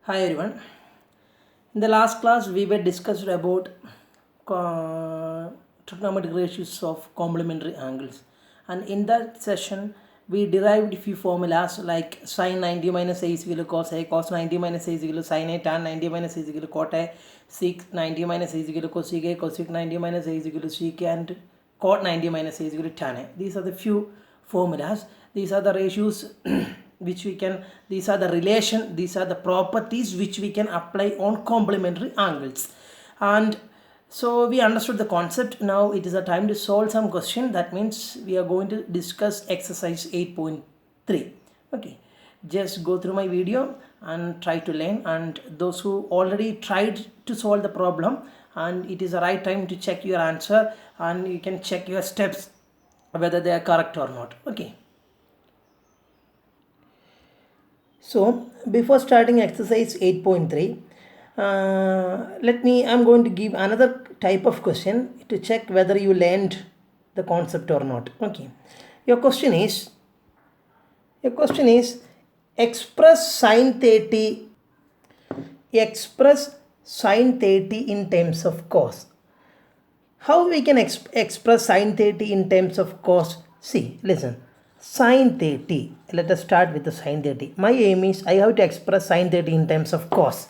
Hi everyone. In the last class, we were discussed about trigonometric ratios of complementary angles, and in that session, we derived few formulas like sin 90 minus a is equal to cos a, cos 90 minus a is equal to sin a, tan 90 minus a is equal to cot a, sec 90 minus a is equal to cosec a, cosec 90 minus a is equal to sec a, and cot 90 minus a is equal to tan a. These are the few formulas. These are the ratios which we can, these are the relation, these are the properties which we can apply on complementary angles. And so we understood the concept. Now it is a time to solve some question. That means we are going to discuss exercise 8.3. Okay, just go through my video and try to learn, and those who already tried to solve the problem, and it is the right time to check your answer, and you can check your steps whether they are correct or not. Okay, so before starting exercise 8.3, I'm going to give another type of question to check whether you learned the concept or not. Okay, your question is express sine 30 in terms of cos. How we can express sine 30 in terms of cos? See, listen. Sine 30. Let us start with the sine 30. My aim is I have to express sine 30 in terms of cos.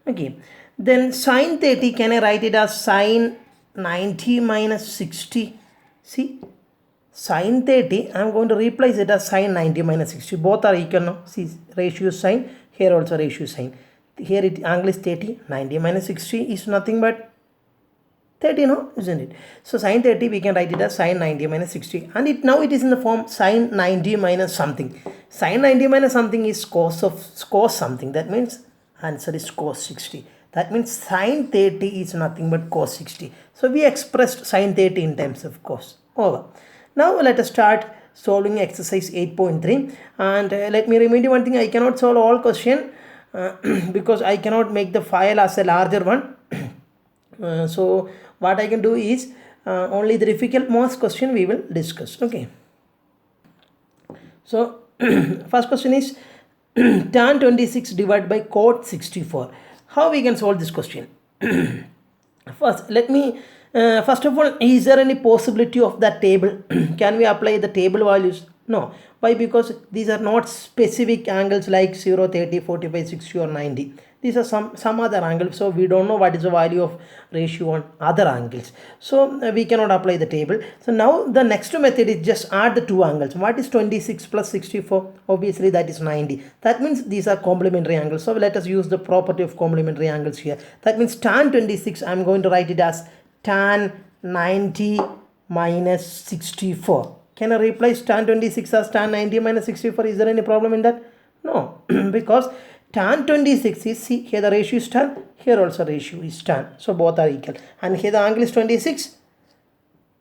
Okay. Then sine 30, can I write it as sine 90 minus 60? See, sine 30, I am going to replace it as sine 90 minus 60. Both are equal now. See, ratio sine. Here also ratio sine. Here angle is 30. 90 minus 60 is nothing but 30, no, isn't it? So sine 30, we can write it as sine 90 minus 60, and now it is in the form sine 90 minus something. Sine 90 minus something is cos something. That means answer is cos 60. That means sine 30 is nothing but cos 60. So we expressed sine 30 in terms of cos. Over. Now let us start solving exercise 8.3, and let me remind you one thing. I cannot solve all question because I cannot make the file as a larger one. So what I can do is only the difficult most question we will discuss. Okay, so first question is tan 26 divided by cot 64. How we can solve this question? First, let me first of all, is there any possibility of that table? Can we apply the table values? No. Why? Because these are not specific angles like 0, 30, 45, 60 or 90. These are some other angles, so we don't know what is the value of ratio on other angles. So we cannot apply the table. So now the next method is just add the two angles. What is 26 plus 64? Obviously that is 90. That means these are complementary angles. So let us use the property of complementary angles here. That means tan 26, I am going to write it as tan 90 minus 64. Can I replace tan 26 as tan 90 minus 64? Is there any problem in that? No, because tan 26 is, see, here the ratio is tan, here also ratio is tan. So both are equal. And here the angle is 26.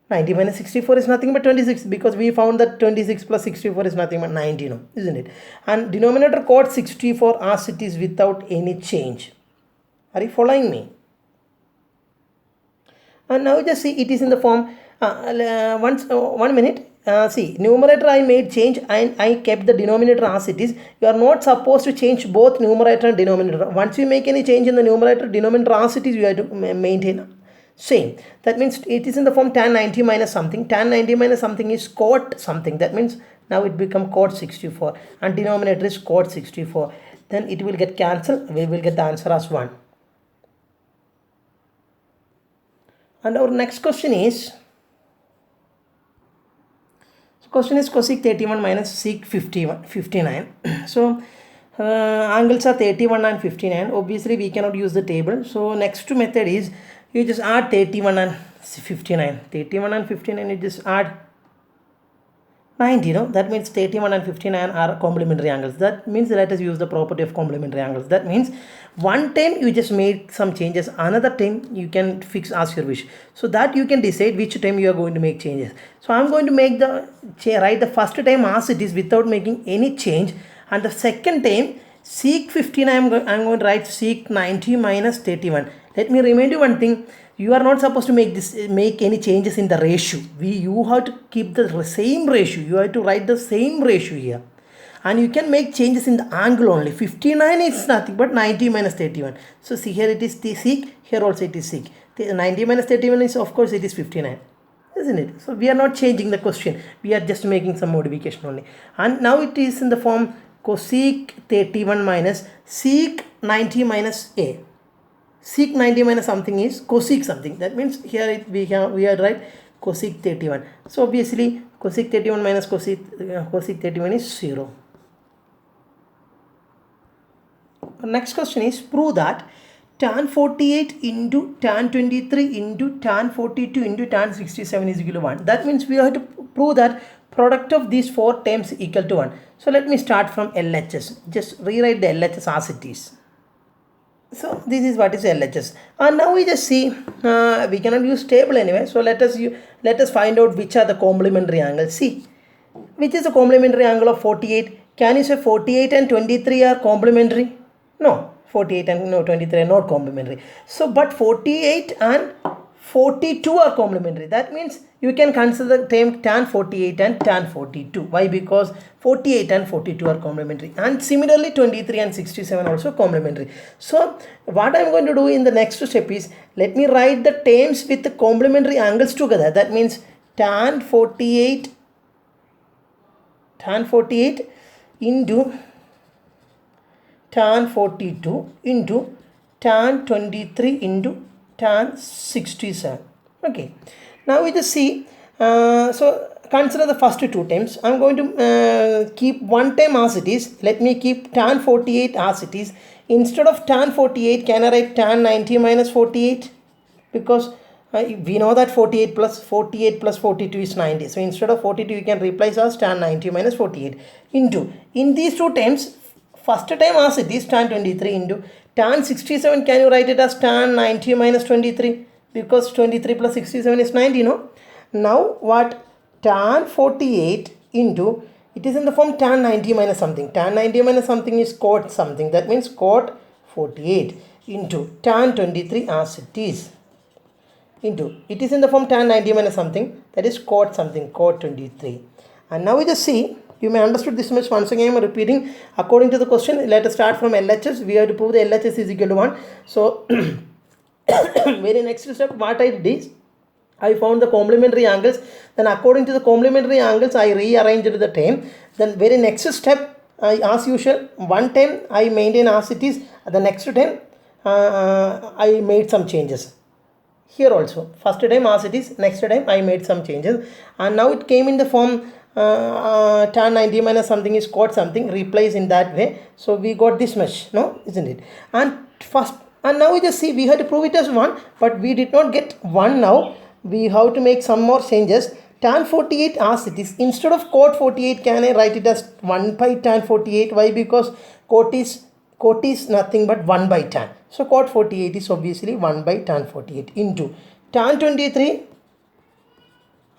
90 minus 64 is nothing but 26, because we found that 26 plus 64 is nothing but 90, no, isn't it? And denominator cot 64 as it is without any change. Are you following me? And now just see, it is in the form, 1 minute. See, numerator I made change and I kept the denominator as it is. You are not supposed to change both numerator and denominator. Once you make any change in the numerator, denominator as it is, you have to maintain same. That means it is in the form tan 90 minus something. Tan 90 minus something is cot something. That means now it become cot 64 and denominator is cot 64. Then it will get cancelled. We will get the answer as 1. And our next question is cosec 31 minus sec 59. So angles are 31 and 59. Obviously we cannot use the table. So next method is you just add 31 and 59. 31 and 59 you just add 90, no? That means 31 and 59 are complementary angles. That means let us use the property of complementary angles. That means one time you just made some changes, another time you can fix as your wish. So that you can decide which time you are going to make changes. So I am going to make write the first time as it is without making any change, and the second time sec 59 I am going to write sec 90 minus 31. Let me remind you one thing. You are not supposed to make any changes in the ratio. You have to keep the same ratio. You have to write the same ratio here. and you can make changes in the angle only. 59 is nothing but 90 minus 31. So see, here it is the sec, here also it is sec. The 90 minus 31 is, of course, it is 59, isn't it? So we are not changing the question, we are just making some modification only. And now it is in the form cosec 31 minus sec 90 minus a. Sec 90 minus something is cosec something. That means here we are right, cosec 31. So obviously cosec 31 minus cosec 31 is 0. Next question is, prove that tan 48 into tan 23 into tan 42 into tan 67 is equal to 1. That means we have to prove that product of these 4 terms equal to 1. So let me start from LHS. Just rewrite the LHS as it is. So this is what is LHS. And now we just see, we cannot use table anyway. So let us find out which are the complementary angles. See, which is the complementary angle of 48? Can you say 48 and 23 are complementary? No, 48 and 23 are not complementary. So, but 48 and 42 are complementary. That means you can consider the term tan 48 and tan 42. Why? Because 48 and 42 are complementary. And similarly, 23 and 67 also complementary. So, what I am going to do in the next step is, let me write the terms with the complementary angles together. That means tan 48 into tan 42 into tan 23 into tan 67. Okay. Now we just see, so consider the first 2 terms. I am going to keep one term as it is. Let me keep tan 48 as it is. Instead of tan 48, can I write tan 90 minus 48? Because we know that 48 plus 42 is 90. So instead of 42, you can replace as tan 90 minus 48 into, in these 2 terms, first term as it is tan 23 into tan 67, can you write it as tan 90 minus 23? Because 23 plus 67 is 90, no? Now what? Tan 48 into, it is in the form tan 90 minus something. Tan 90 minus something is cot something. That means cot 48 into tan 23 as it is. Into, it is in the form tan 90 minus something, that is cot something, cot 23. And now we just see, you may understood this much. Once again I am repeating according to the question. Let us start from LHS. We have to prove the LHS is equal to 1. So very next step what I did is, I found the complementary angles. Then according to the complementary angles, I rearranged the term. Then very next step, as usual, one term I maintain as it is. The next term I made some changes. Here also, first time as it is, next time I made some changes, and now it came in the form tan 90 minus something is cot something, replace in that way. So we got this much, no, isn't it? And first, and now we just see, we had to prove it as 1, but we did not get 1 now. We have to make some more changes. Tan 48 as it is, instead of cot 48, can I write it as 1 by tan 48? Why? Because cot is nothing but 1 by tan. So cot 48 is obviously 1 by tan 48 into tan 23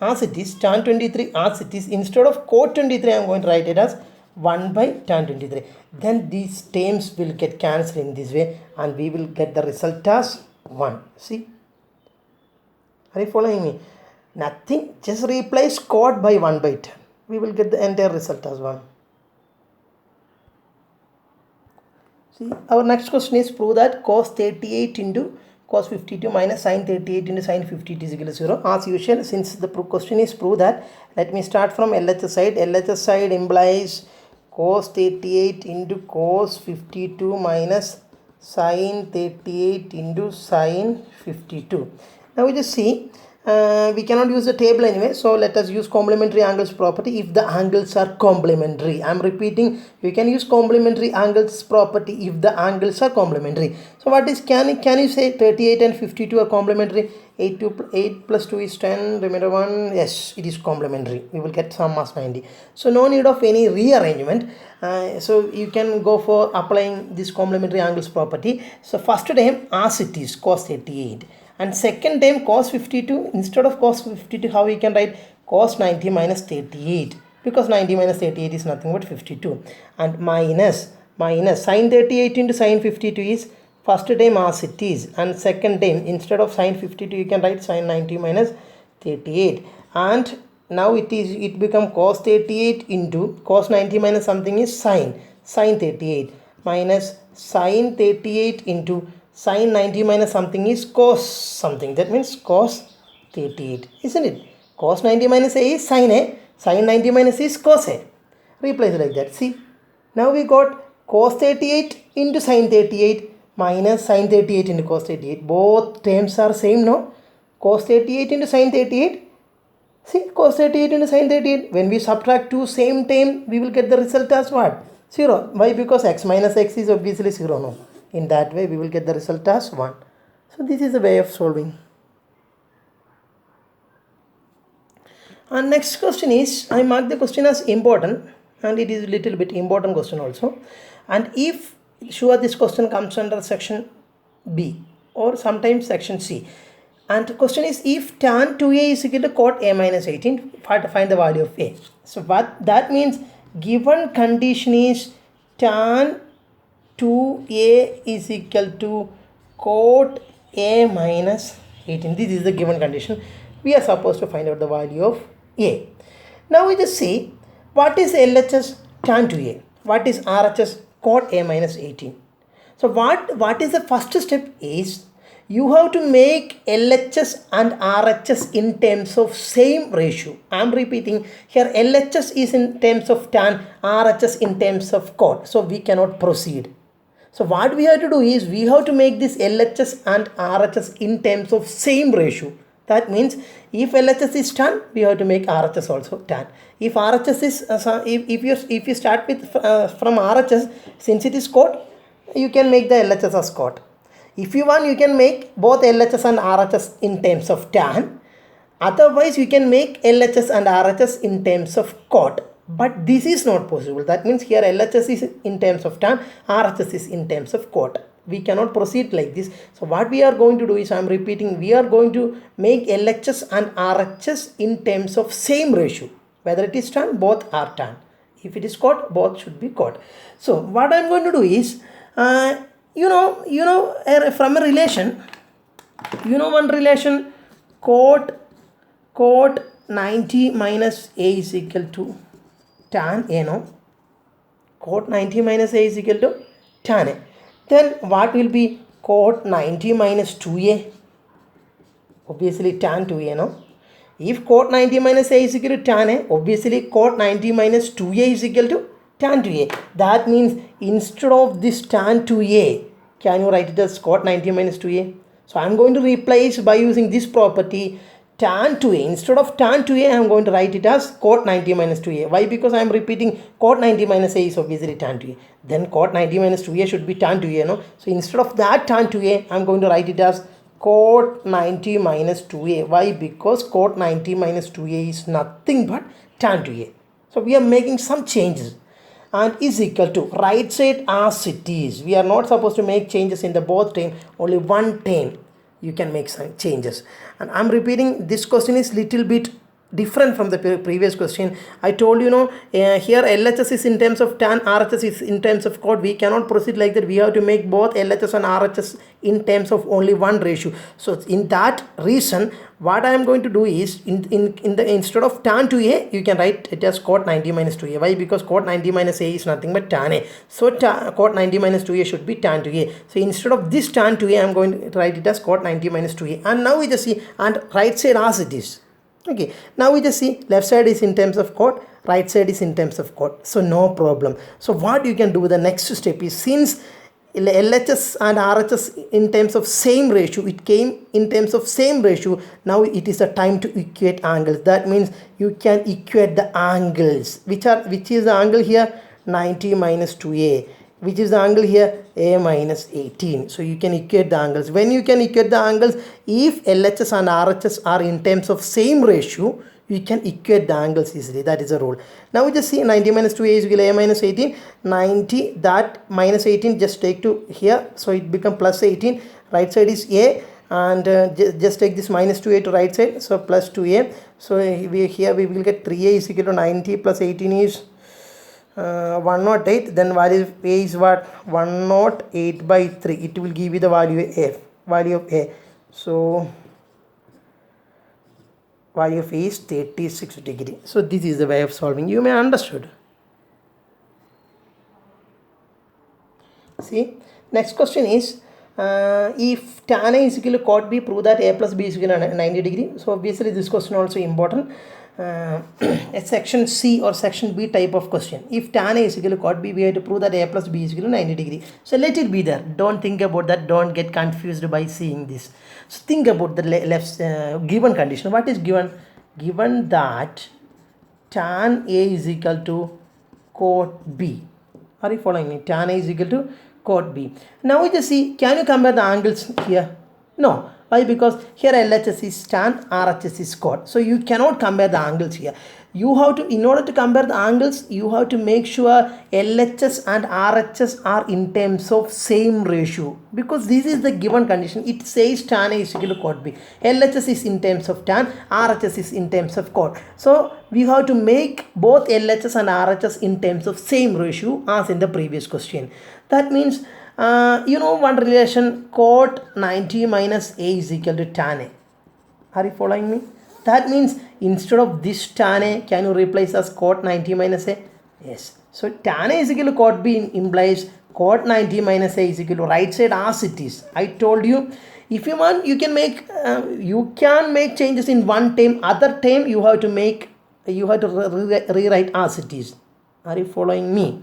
as it is, tan 23 as it is, instead of cot 23 I am going to write it as 1 by tan 23. Then these terms will get cancelled in this way and we will get the result as 1. See? Are you following me? Nothing, just replace cot by 1 by tan. We will get the entire result as 1. See, our next question is, prove that cos 38 into cos 52 minus sin 38 into sin 52 is equal to 0. As usual, since the question is prove that, let me start from LHS side. LHS side implies cos 38 into cos 52 minus sin 38 into sin 52. Now we just see, we cannot use the table anyway, so let us use complementary angles property if the angles are complementary. I am repeating, you can use complementary angles property if the angles are complementary. So what is, can you say 38 and 52 are complementary? 8 plus 2 is 10, remainder 1, yes, it is complementary. We will get sum as 90. So no need of any rearrangement. So you can go for applying this complementary angles property. So first time as it is, cos 38. And second time cos 52, instead of cos 52, how we can write cos 90 minus 38, because 90 minus 38 is nothing but 52, and minus sin 38 into sin 52 is first time as it is, and second time instead of sin 52 you can write sin 90 minus 38, and now it become cos 38 into cos 90 minus something is sin 38 minus sin 38 into sin 90 minus something is cos something, that means cos 38, isn't it? Cos 90 minus a is sin a, sin 90 minus is cos a. Replace like that. See, now we got cos 38 into sin 38 minus sin 38 into cos 38. Both terms are same, no? Cos 38 into sin 38. See, cos 38 into sin 38. When we subtract two same term, we will get the result as what? 0. Why? Because x minus x is obviously 0, no? In that way, we will get the result as 1. So, this is the way of solving. And next question is, I mark the question as important, and it is a little bit important question also. And if sure this question comes under section B or sometimes section C. And the question is, if tan 2a is equal to cot a minus 18, find the value of a. So what that means, given condition is tan 2a is equal to cot a minus 18. This is the given condition. We are supposed to find out the value of a. Now we just see what is LHS tan 2a, what is RHS cot a minus 18. So what is the first step is, you have to make LHS and RHS in terms of same ratio. I am repeating here, LHS is in terms of tan, RHS in terms of cot. So we cannot proceed. So what we have to do is, we have to make this LHS and RHS in terms of same ratio. That means if LHS is tan, we have to make RHS also tan. If RHS is if you start with from RHS, since it is cot, you can make the LHS as cot. If you want, you can make both LHS and RHS in terms of tan. Otherwise, you can make LHS and RHS in terms of cot. But this is not possible. That means here LHS is in terms of tan, RHS is in terms of cot. We cannot proceed like this. So what we are going to do is, I am repeating, we are going to make LHS and RHS in terms of same ratio. Whether it is tan, both are tan. If it is cot, both should be cot. So what I am going to do is, from a relation, one relation, cot 90 minus a is equal to tan a, no? Cot 90 minus a is equal to tan a. Then what will be cot 90 minus 2a? Obviously tan 2a, no? If cot 90 minus a is equal to tan a, obviously cot 90 minus 2a is equal to tan 2a. That means instead of this tan 2a, can you write it as cot 90 minus 2a? So I am going to replace by using this property tan 2a. Instead of tan 2a, I am going to write it as cot 90 minus 2a. Why? Because I am repeating cot 90 minus a is obviously tan 2a. Then cot 90 minus 2a should be tan 2a, no? So instead of that tan 2a, I am going to write it as cot 90 minus 2a. Why? Because cot 90 minus 2a is nothing but tan 2a. So we are making some changes, and is equal to right side as it is. We are not supposed to make changes in the both term, only one term you can make some changes. And I'm repeating, this question is little bit different from the previous question. I told you, here LHS is in terms of tan, RHS is in terms of cot. We cannot proceed like that. We have to make both LHS and RHS in terms of only one ratio. So in that reason, what I am going to do is, instead of tan 2a, you can write it as cot 90 minus 2a. Why? Because cot 90 minus a is nothing but tan a. So cot 90 minus 2a should be tan 2a. So instead of this tan 2a, I am going to write it as cot 90 minus 2a. And now we just see, and right side as it is. Okay, now we just see left side is in terms of cot, right side is in terms of cot. So no problem. So what you can do, the next step is, since LHS and RHS in terms of same ratio, it came in terms of same ratio, now it is the time to equate angles. That means you can equate the angles, which is the angle here 90 minus 2a, which is the angle here a minus 18. So you can equate the angles. When you can equate the angles, if LHS and RHS are in terms of same ratio, you can equate the angles easily. That is a rule. Now we just see 90 minus 2a is equal to a minus 18. 90, that minus 18 just take to here, so it become plus 18. Right side is a, and just take this minus 2a to right side, so plus 2a. So here we will get 3a is equal to 90 plus 18 is 108. Then value of a is what? 108 by 3. It will give you the value of a. So value of A is 36 degree. So this is the way of solving. You may understood. See, next question is, if tan A is equal to cot B, prove that A plus B is equal to 90 degree. So obviously this question also important. A section C or section B type of question. If tan A is equal to cot B, we have to prove that A plus B is equal to 90 degree. So let it be there. Don't think about that. Don't get confused by seeing this. So think about the left given condition. What is given? Given that tan A is equal to cot B. Are you following me? Tan A is equal to cot B. Now we just see, can you compare the angles here? No. Why? Because here LHS is tan, RHS is cot. So you cannot compare the angles here. You have to, in order to compare the angles, you have to make sure LHS and RHS are in terms of same ratio. Because this is the given condition. It says tan A is equal to cot B. LHS is in terms of tan, RHS is in terms of cot. So we have to make both LHS and RHS in terms of same ratio as in the previous question. That means, you know one relation, cot 90 minus A is equal to tan A. Are you following me? That means instead of this tan A, can you replace as cot 90 minus A? Yes. So tan A is equal to cot B implies cot 90 minus A is equal to right side as it is. I told you, if you want, you can make changes in one term. Other term you have to rewrite as it is. Are you following me?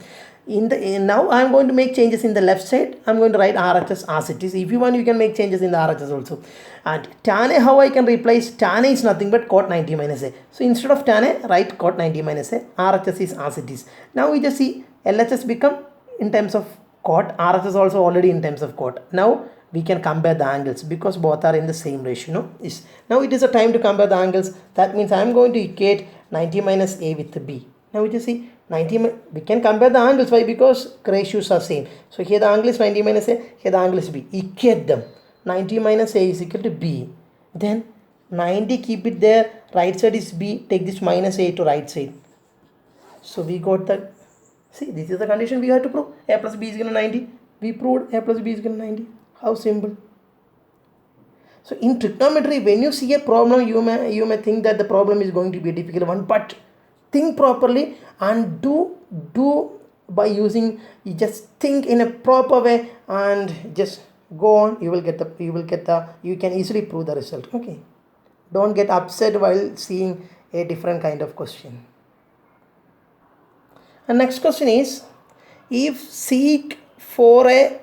Now I am going to make changes in the left side. I am going to write RHS as it is. If you want, you can make changes in the RHS also. And tan A, how I can replace? Tan A is nothing but cot 90 minus A. So instead of tan A, write cot 90 minus A. RHS is as it is. Now we just see LHS become in terms of cot. RHS also already in terms of cot. Now we can compare the angles because both are in the same ratio. No? Now it is a time to compare the angles. That means I am going to equate 90 minus A with B. Now we just see 90, we can compare the angles. Why? Because ratios are same. So here the angle is 90 minus A, here the angle is B. Equate them. 90 minus A is equal to B. Then 90, keep it there. Right side is B. Take this minus A to right side. So we got that. See, this is the condition we have to prove. A plus B is equal to 90. We proved A plus B is equal to 90. How simple. So in trigonometry, when you see a problem, you may think that the problem is going to be a difficult one, but think properly and do by using, you just think in a proper way and just go on. You can easily prove the result. Okay, don't get upset while seeing a different kind of question. And next question is, if sec 4a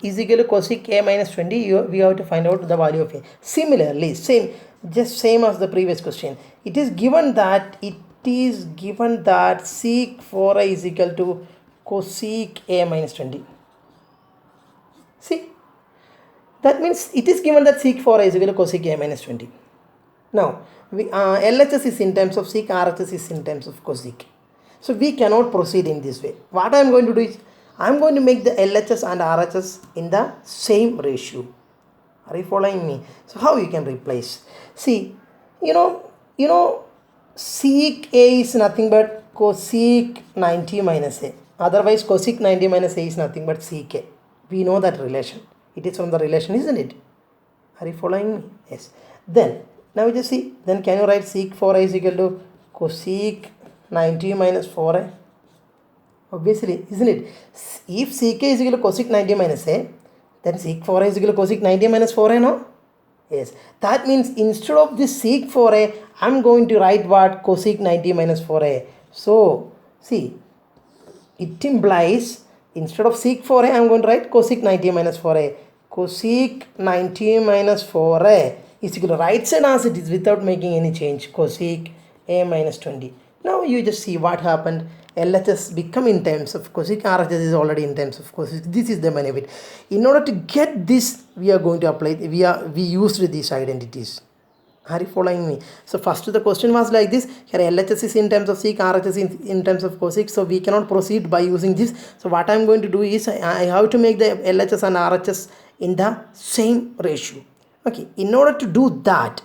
is equal to cosec A minus 20, we have to find out the value of A. Similarly, same as the previous question. It is given that sec 4a is equal to cosec A minus 20. See, that means it is given that sec 4a is equal to cosec A minus 20. Now, LHS is in terms of sec, RHS is in terms of cosec. So we cannot proceed in this way. What I am going to do is, I am going to make the LHS and RHS in the same ratio. Are you following me? So how you can replace? See, you know, sec A is nothing but cosec 90 minus A. Otherwise, cosec 90 minus A is nothing but sec A. We know that relation. It is from the relation, isn't it? Are you following me? Yes. Then, now we just see, then can you write sec 4a is equal to cosec 90 minus 4a? Obviously, isn't it? If sec A is equal to cosec 90 minus A, then sec 4a is equal to cosec 90 minus 4a, no? Yes. That means instead of this sec 4a, I am going to write what? Cosec 90 minus 4a. So, see, it implies instead of sec 4a, I am going to write cosec 90 minus 4a. Cosec 90 minus 4a is equal to right side as it is without making any change. Cosec A minus 20. Now you just see what happened. LHS become in terms of cosec, RHS is already in terms of cosec. This is the benefit. In order to get this, we are going to apply, we used these identities. Are you following me? So first the question was like this. Here LHS is in terms of sec, RHS is in terms of cosec. So we cannot proceed by using this. So what I am going to do is, I have to make the LHS and RHS in the same ratio. Okay. In order to do that,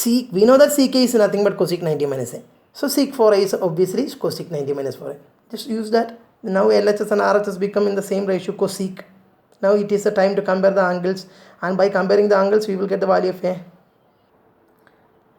we know that sec is nothing but cosec 90 minus A. So sec 4a is obviously cosec 90 minus 4a. Just use that. Now LHS and RHS become in the same ratio, cosec. Now it is the time to compare the angles, and by comparing the angles we will get the value of A.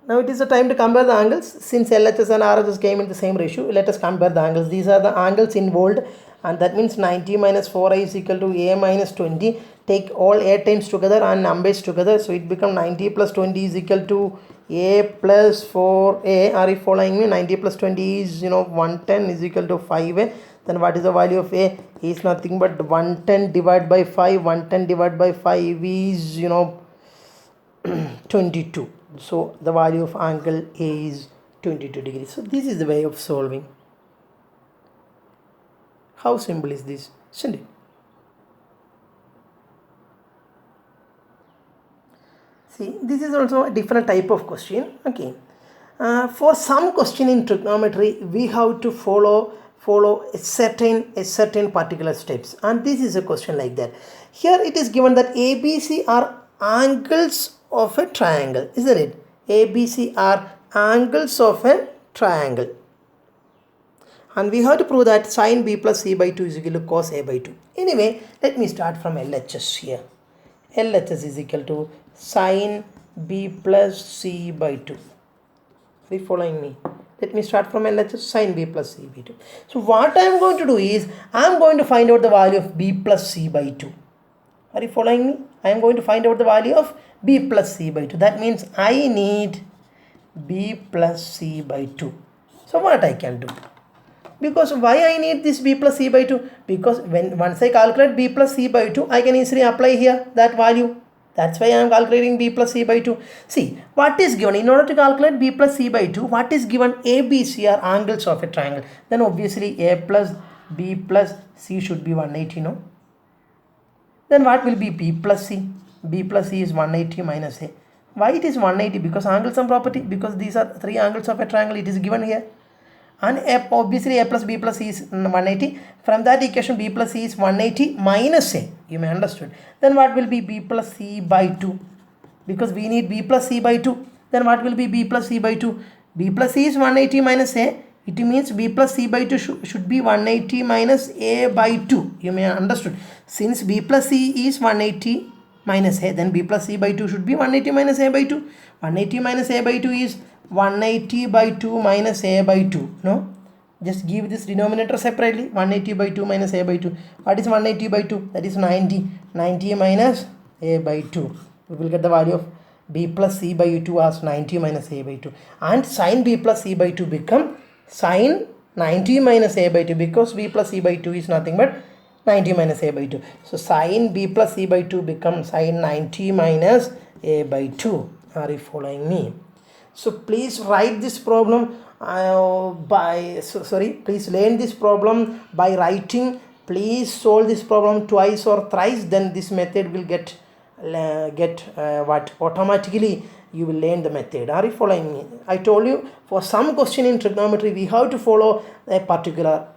Now it is the time to compare the angles. Since LHS and RHS came in the same ratio, let us compare the angles. These are the angles involved, and that means 90 minus 4a is equal to a minus 20. Take all a times together and numbers together, so it becomes 90 plus 20 is equal to a plus 4a. Are you following me? 90 plus 20 is 110 is equal to 5a. Then what is the value of a? Is nothing but 110 divided by 5. 110 divided by 5 is 22. So the value of angle A is 22 degrees. So this is the way of solving. How simple is this, isn't it? See, this is also a different type of question. Okay, for some question in trigonometry, we have to follow a certain particular steps, and this is a question like that. Here it is given that ABC are angles of a triangle, isn't it? ABC are angles of a triangle, and we have to prove that sin B plus C by 2 is equal to cos A by 2. Anyway, let me start from LHS here. LHS is equal to sin B plus C by 2. Are you following me? Let me start from LHS, sin B plus C by 2. So what I am going to do is, I am going to find out the value of B plus C by 2. Are you following me? I am going to find out the value of B plus C by 2. That means I need B plus C by 2. So what I can do? Because why I need this B plus C by 2? Because once I calculate B plus C by 2, I can easily apply here that value. That's why I am calculating B plus C by 2. See, what is given? In order to calculate B plus C by 2, what is given? A, B, C are angles of a triangle. Then obviously A plus B plus C should be 180, no? Then what will be B plus C? B plus C is 180 minus A. Why it is 180? Because angle sum property. Because these are three angles of a triangle. It is given here. And obviously A plus B plus C is 180. From that equation, B plus C is 180 minus A. You may understood. Then what will be B plus C by 2? Because we need B plus C by 2. Then what will be B plus C by 2? B plus C is 180 minus A. It means B plus C by 2 should be 180 minus A by 2. You may understood. Since B plus C is 180 minus A, then B plus C by 2 should be 180 minus A by 2. 180 minus A by 2 is 180 by 2 minus A by 2. No? Just give this denominator separately. 180 by 2 minus A by 2. What is 180 by 2? That is 90. 90 minus A by 2. We will get the value of B plus C by 2 as 90 minus A by 2. And sin B plus C by 2 become sin 90 minus A by 2, because B plus C by 2 is nothing but 90 minus A by 2. So sin B plus C by 2 becomes sin 90 minus A by 2. Are you following me? So please write this problem please learn this problem by writing. Please solve this problem twice or thrice, then this method will get automatically you will learn the method. Are you following me? I told you, for some question in trigonometry we have to follow a particular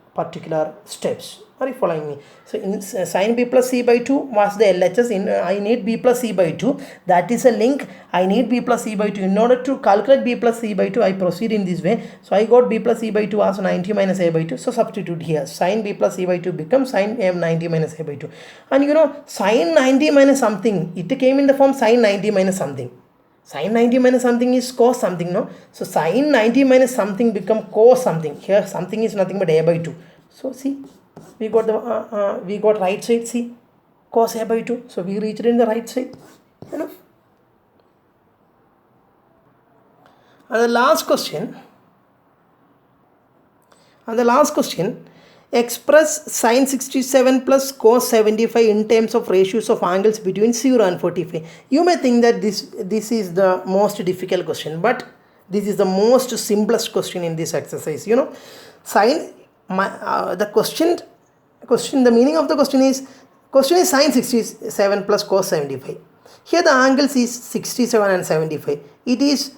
steps. Are you following me? So in sin B plus C by 2 was the LHS. I need B plus C by 2. That is a link. I need B plus C by 2. In order to calculate B plus C by 2, I proceed in this way. So I got B plus C by 2 as 90 minus A by 2. So substitute here. Sin B plus C by 2 becomes sin 90 minus A by 2. And sin 90 minus something, it came in the form sin 90 minus something. Sin 90 minus something is cos something, no? So sin 90 minus something become cos something. Here something is nothing but A by 2. So see, we got right side. See, cos A by 2. So we reached in the right side. Enough. And the last question, express sin 67 plus cos 75 in terms of ratios of angles between 0 and 45. You may think that this is the most difficult question, but this is the most simplest question in this exercise. The meaning of the question is sin 67 plus cos 75. Here the angles is 67 and 75. It is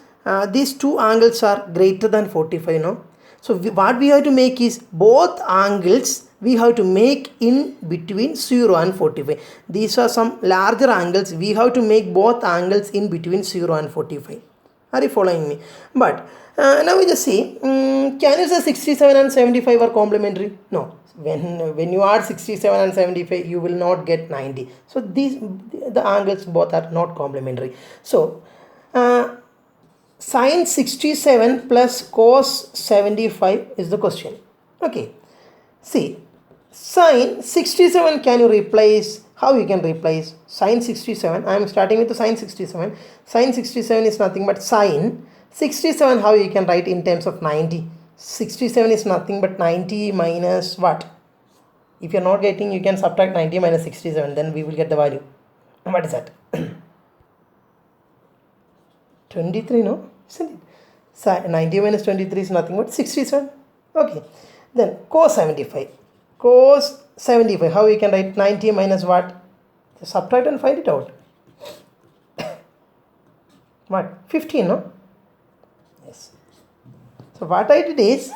these two angles are greater than 45, no? So what we have to make is both angles we have to make in between 0 and 45. These are some larger angles. We have to make both angles in between 0 and 45. Are you following me? But now we just see, can you say 67 and 75 are complementary? No. When you add 67 and 75, you will not get 90. So the angles both are not complementary. So Sine 67 plus cos 75 is the question. Okay. See, sine 67 can you replace? How you can replace sine 67? I am starting with the sine 67. Sine 67 is nothing but sine 67. How you can write in terms of 90? 67 is nothing but 90 minus what? If you are not getting, you can subtract 90 minus 67. Then we will get the value. What is that? 23, no? Isn't it? 90 minus 23 is nothing but 67. Okay. Then cos 75. Cos 75. How you can write 90 minus what? Just subtract and find it out. What? 15, no? Yes. So what I did is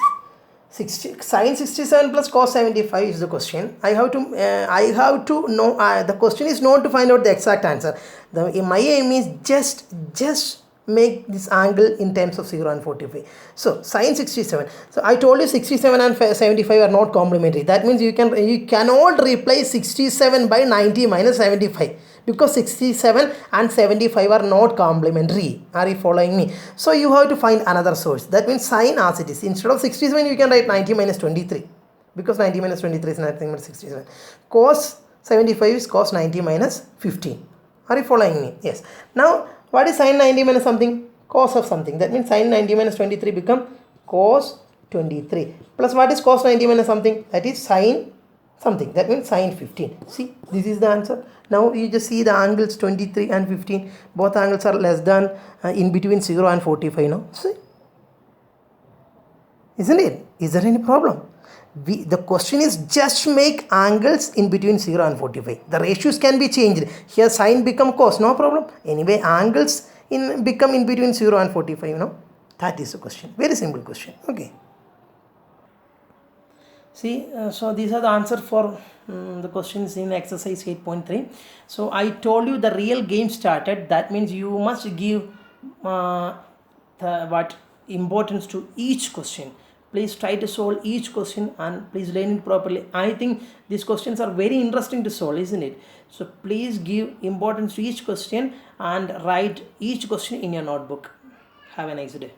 sine 67 plus cos 75 is the question. I have to know. The question is not to find out the exact answer. My aim is just make this angle in terms of 0 and 45. So sine 67. So I told you 67 and 75 are not complementary. That means you cannot replace 67 by 90 minus 75, because 67 and 75 are not complementary. Are you following me? So you have to find another source. That means sine as it is. Instead of 67, you can write 90 minus 23, because 90 minus 23 is nothing but 67. Cos 75 is cos 90 minus 15. Are you following me? Yes. Now what is sine 90 minus something? Cos of something. That means sine 90 minus 23 become cos 23. Plus what is cos 90 minus something? That is sine something. That means sine 15. See, this is the answer. Now you just see the angles 23 and 15. Both angles are less than in between 0 and 45 now. See? Isn't it? Is there any problem? The question is just make angles in between 0 and 45. The ratios can be changed. Here sine become cos, no problem. Anyway, angles become in between 0 and 45, you know. That is the question. Very simple question. Okay. See, so these are the answer for the questions in exercise 8.3. So I told you the real game started. That means you must give importance to each question. Please try to solve each question and please learn it properly. I think these questions are very interesting to solve, isn't it? So please give importance to each question and write each question in your notebook. Have a nice day.